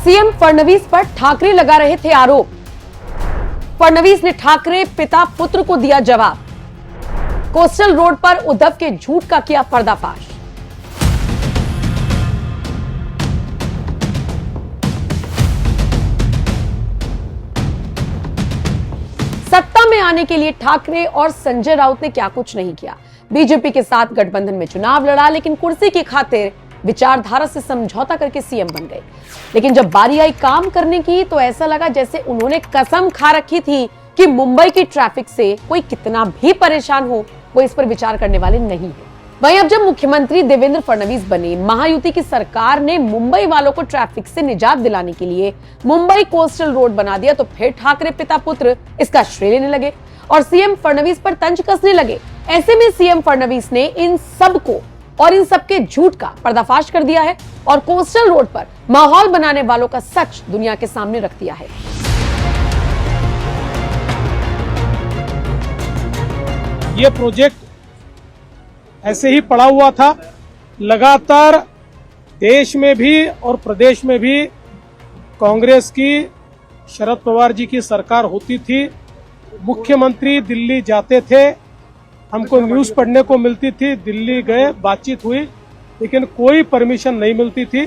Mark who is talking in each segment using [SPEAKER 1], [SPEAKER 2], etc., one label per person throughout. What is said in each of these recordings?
[SPEAKER 1] CM Fadnavis पर ठाकरे लगा रहे थे आरोप। फडणवीस ने ठाकरे पिता पुत्र को दिया जवाब। कोस्टल रोड पर उद्धव के झूठ का किया पर्दाफाश। सत्ता में आने के लिए ठाकरे और संजय राउत ने क्या कुछ नहीं किया। बीजेपी के साथ गठबंधन में चुनाव लड़ा, लेकिन कुर्सी की खातिर विचारधारा से समझौता करके सीएम बन गए। लेकिन जब बारी आई काम करने की तो ऐसा लगा जैसे उन्होंने कसम खा रखी थी कि मुंबई की ट्रैफिक से कोई कितना भी परेशान हो, वो इस पर विचार करने वाले नहीं है। वहीं अब जब मुख्यमंत्री देवेंद्र फडणवीस बने, महायुति की सरकार ने मुंबई वालों को ट्रैफिक से निजात दिलाने के लिए मुंबई कोस्टल रोड बना दिया, तो फिर ठाकरे पिता पुत्र इसका श्रेय लेने लगे और सीएम फडणवीस पर तंज कसने लगे। ऐसे में सीएम फडणवीस ने इन सबको और इन सबके झूठ का पर्दाफाश कर दिया है और कोस्टल रोड पर माहौल बनाने वालों का सच दुनिया के सामने रख दिया है।
[SPEAKER 2] ये प्रोजेक्ट ऐसे ही पड़ा हुआ था। लगातार देश में भी और प्रदेश में भी कांग्रेस की, शरद पवार जी की सरकार होती थी। मुख्यमंत्री दिल्ली जाते थे, हमको न्यूज़ पढ़ने को मिलती थी, दिल्ली गए, बातचीत हुई, लेकिन कोई परमिशन नहीं मिलती थी।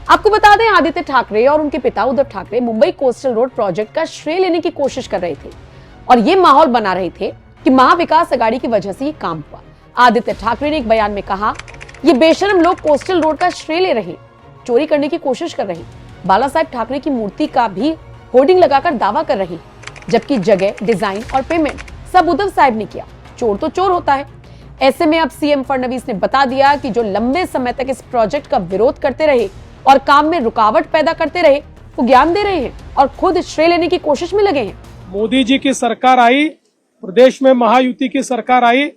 [SPEAKER 1] आपको बता दें, आदित्य ठाकरे और उनके पिता Uddhav Thackeray Mumbai coastal road project का श्रेय लेने की कोशिश कर रहे थे और ये माहौल बना रहे थे कि महाविकास अघाड़ी की वजह से ये काम हुआ। आदित्य ठाकरे ने एक बयान में कहा, ये बेशरम लोग कोस्टल रोड का श्रेय ले रहे, चोरी करने की कोशिश कर रहे, बाला साहेब ठाकरे की मूर्ति का भी होर्डिंग लगाकर दावा कर रहे, जबकि जगह, डिजाइन और पेमेंट सब उद्धव साहब ने किया। चोर तो चोर होता है। ऐसे में अब सीएम फडणवीस ने बता दिया कि जो लंबे समय तक इस प्रोजेक्ट का विरोध करते रहे और काम में रुकावट पैदा करते रहे, वो ज्ञान दे रहे हैं और खुद श्रेय लेने की कोशिश में लगे हैं।
[SPEAKER 2] मोदी जी की सरकार आई, प्रदेश में महायुति की सरकार आई।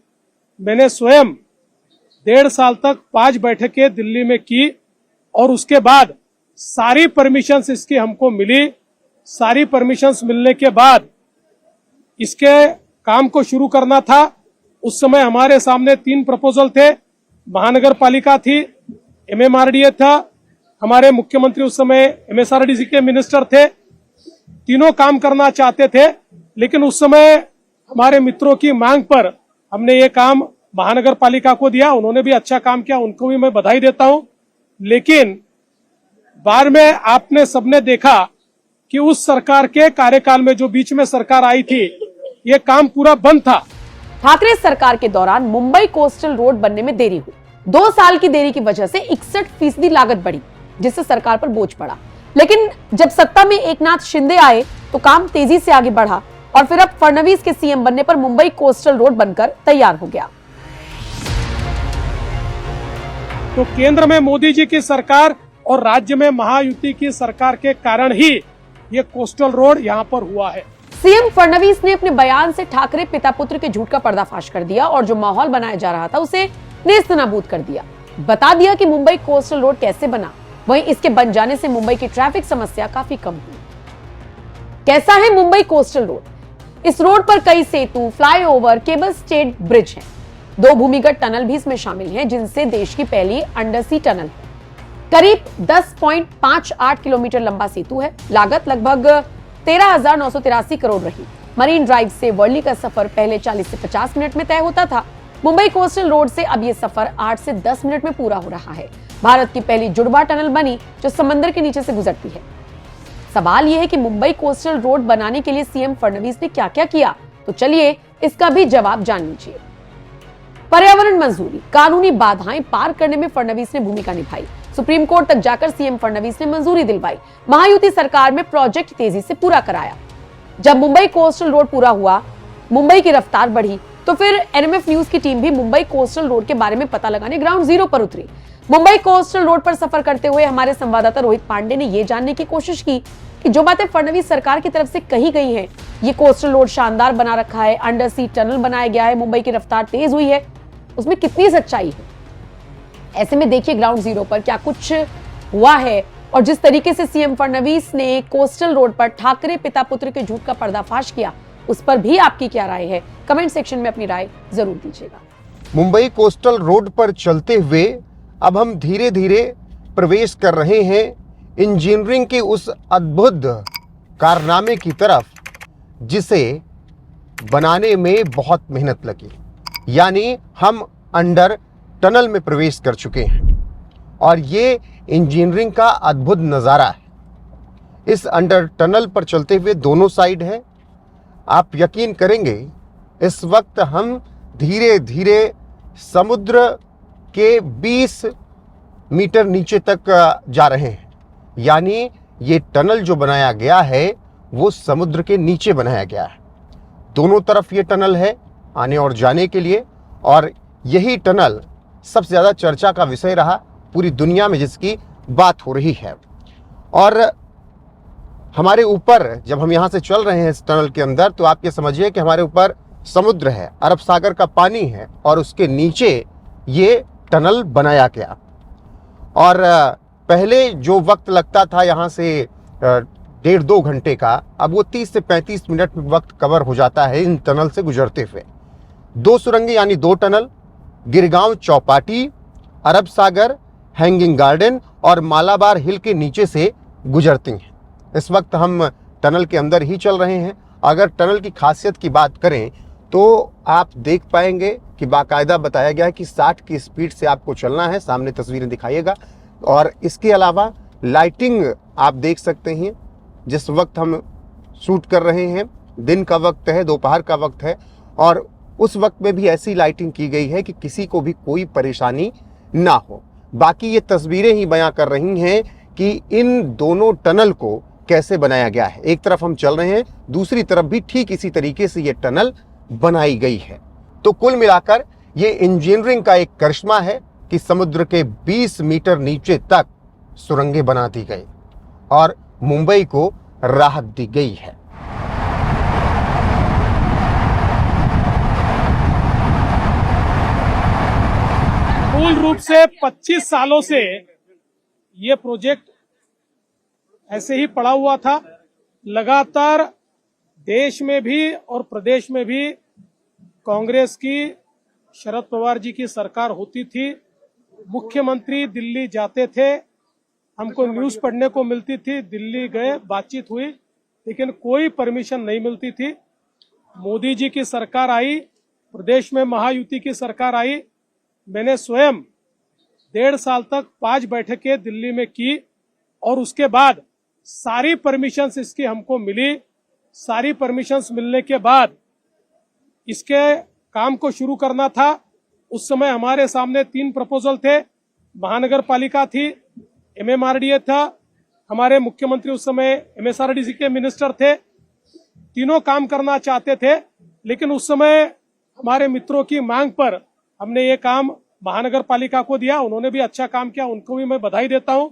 [SPEAKER 2] मैंने स्वयं 1.5 साल तक 5 बैठकें दिल्ली में की और उसके बाद सारी परमिशंस इसकी हमको मिली। सारी परमिशंस मिलने के बाद इसके काम को शुरू करना था। उस समय हमारे सामने 3 प्रपोजल थे। महानगर पालिका थी, एमएमआरडीए था, हमारे मुख्यमंत्री उस समय एमएसआरडीसी के मिनिस्टर थे। तीनों काम करना चाहते थे, लेकिन उस समय हमारे मित्रों की मांग पर हमने ये काम महानगर पालिका को दिया। उन्होंने भी अच्छा काम किया, उनको भी मैं बधाई देता हूं। लेकिन बाद में आपने सबने देखा कि उस सरकार के कार्यकाल में जो बीच में सरकार आई थी, ये काम पूरा बंद था।
[SPEAKER 1] ठाकरे सरकार के दौरान मुंबई कोस्टल रोड बनने में देरी हुई। 2 साल की देरी की वजह से 61% लागत बढ़ी, जिससे सरकार पर बोझ पड़ा। लेकिन जब सत्ता में एकनाथ शिंदे आए तो काम तेजी से आगे बढ़ा और फिर अब फडणवीस के सीएम बनने पर मुंबई कोस्टल रोड बनकर तैयार हो गया।
[SPEAKER 2] तो केंद्र में मोदी जी की सरकार और राज्य में महायुति की सरकार के कारण ही ये कोस्टल रोड यहाँ पर हुआ है।
[SPEAKER 1] सीएम फडणवीस ने अपने बयान से ठाकरे पिता पुत्र के झूठ का पर्दाफाश कर दिया और जो माहौल बनाया जा रहा था उसे नेस्तनाबूद कर दिया। बता दिया कि मुंबई कोस्टल रोड कैसे बना, वहीं इसके बन जाने से मुंबई की ट्रैफिक समस्या काफी कम हुई। कैसा है मुंबई कोस्टल रोड? इस रोड पर कई सेतु, फ्लाईओवर, केबल स्टेड ब्रिज हैं। 2 भूमिगत टनल भी इसमें शामिल हैं, जिनसे देश की पहली अंडरसी टनल है। करीब 10.58 किलोमीटर लंबा सेतु है। लागत लगभग 13,983 करोड़ रही। मरीन ड्राइव से वर्ली का सफर पहले 40 से 50 मिनट में तय होता था। मुंबई कोस्टल रोड से अब ये सफर 8 से 10 मिनट में पूरा हो रहा है। भारत की पहली जुड़वा टनल बनी जो समंदर के नीचे से गुजरती है। सवाल यह है कि मुंबई कोस्टल रोड बनाने के लिए सीएम फडणवीस ने क्या क्या किया, तो चलिए इसका भी जवाब जान लीजिए। पर्यावरण मंजूरी, कानूनी बाधाएं पार करने में फडणवीस ने भूमिका निभाई। सुप्रीम कोर्ट तक जाकर सीएम फडणवीस ने मंजूरी दिलवाई। महायुति सरकार में प्रोजेक्ट तेजी से पूरा कराया। जब मुंबई कोस्टल रोड पूरा हुआ, मुंबई की रफ्तार बढ़ी, तो फिर एनएमएफ न्यूज की टीम भी मुंबई कोस्टल रोड के बारे में पता लगाने ग्राउंड जीरो पर उतरी। मुंबई कोस्टल रोड पर सफर करते हुए हमारे संवाददाता रोहित पांडे ने यह जानने की कोशिश की कि जो बातें फडणवीस सरकार की तरफ से कही गई हैं, ये कोस्टल रोड शानदार बना रखा है, अंडर सी टनल बनाया गया है, मुंबई की रफ्तार तेज हुई है, उसमें कितनी सच्चाई है। ऐसे में देखिए ग्राउंड जीरो पर क्या कुछ हुआ है और जिस तरीके से सीएम फडणवीस ने कोस्टल रोड पर ठाकरे पिता पुत्र के झूठ का पर्दाफाश किया, उस पर भी आपकी क्या राय है? कमेंट सेक्शन में अपनी राय जरूर दीजिएगा।
[SPEAKER 3] मुंबई कोस्टल रोड पर चलते हुए अब हम धीरे धीरे प्रवेश कर रहे हैं इंजीनियरिंग के उस अद्भुत कारनामे की तरफ जिसे बनाने में बहुत मेहनत लगी। यानी हम अंडर टनल में प्रवेश कर चुके हैं और ये इंजीनियरिंग का अद्भुत नज़ारा है। इस अंडर टनल पर चलते हुए दोनों साइड है। आप यकीन करेंगे इस वक्त हम धीरे धीरे समुद्र के 20 मीटर नीचे तक जा रहे हैं। यानी ये टनल जो बनाया गया है वो समुद्र के नीचे बनाया गया है। दोनों तरफ ये टनल है आने और जाने के लिए, और यही टनल सबसे ज़्यादा चर्चा का विषय रहा पूरी दुनिया में, जिसकी बात हो रही है। और हमारे ऊपर जब हम यहाँ से चल रहे हैं इस टनल के अंदर, तो आप ये समझिए कि हमारे ऊपर समुद्र है, अरब सागर का पानी है और उसके नीचे ये टनल बनाया गया। और पहले जो वक्त लगता था यहाँ से 1.5-2 घंटे का, अब वो 30 से 35 मिनट में वक्त कवर हो जाता है इन टनल से गुजरते हुए। 2 सुरंगें यानी 2 टनल गिरगांव चौपाटी, अरब सागर, हैंगिंग गार्डन और मालाबार हिल के नीचे से गुजरती हैं। इस वक्त हम टनल के अंदर ही चल रहे हैं। अगर टनल की खासियत की बात करें तो आप देख पाएंगे कि बाकायदा बताया गया है कि 60 की स्पीड से आपको चलना है। सामने तस्वीरें दिखाइएगा। और इसके अलावा लाइटिंग आप देख सकते हैं। जिस वक्त हम शूट कर रहे हैं दिन का वक्त है, दोपहर का वक्त है, और उस वक्त में भी ऐसी लाइटिंग की गई है कि किसी को भी कोई परेशानी ना हो। बाकी ये तस्वीरें ही बयां कर रही हैं कि इन दोनों टनल को कैसे बनाया गया है। एक तरफ हम चल रहे हैं, दूसरी तरफ भी ठीक इसी तरीके से ये टनल बनाई गई है। तो कुल मिलाकर ये इंजीनियरिंग का एक करिश्मा है कि समुद्र के 20 मीटर नीचे तक सुरंगें बना दी गई और मुंबई को राहत दी गई है।
[SPEAKER 2] मूल रूप से 25 सालों से ये प्रोजेक्ट ऐसे ही पड़ा हुआ था। लगातार देश में भी और प्रदेश में भी कांग्रेस की, शरद पवार जी की सरकार होती थी। मुख्यमंत्री दिल्ली जाते थे, हमको न्यूज पढ़ने को मिलती थी, दिल्ली गए, बातचीत हुई, लेकिन कोई परमिशन नहीं मिलती थी। मोदी जी की सरकार आई, प्रदेश में महायुति की सरकार आई। मैंने स्वयं 1.5 साल तक 5 बैठकें दिल्ली में की और उसके बाद सारी परमिशंस इसकी हमको मिली। सारी परमिशंस मिलने के बाद इसके काम को शुरू करना था। उस समय हमारे सामने 3 प्रपोजल थे। महानगर पालिका थी, MMRDA था, हमारे मुख्यमंत्री उस समय MSRDC के मिनिस्टर थे। तीनों काम करना चाहते थे, लेकिन उस समय हमारे मित्रों की मांग पर हमने ये काम महानगर पालिका को दिया। उन्होंने भी अच्छा काम किया, उनको भी मैं बधाई देता हूं।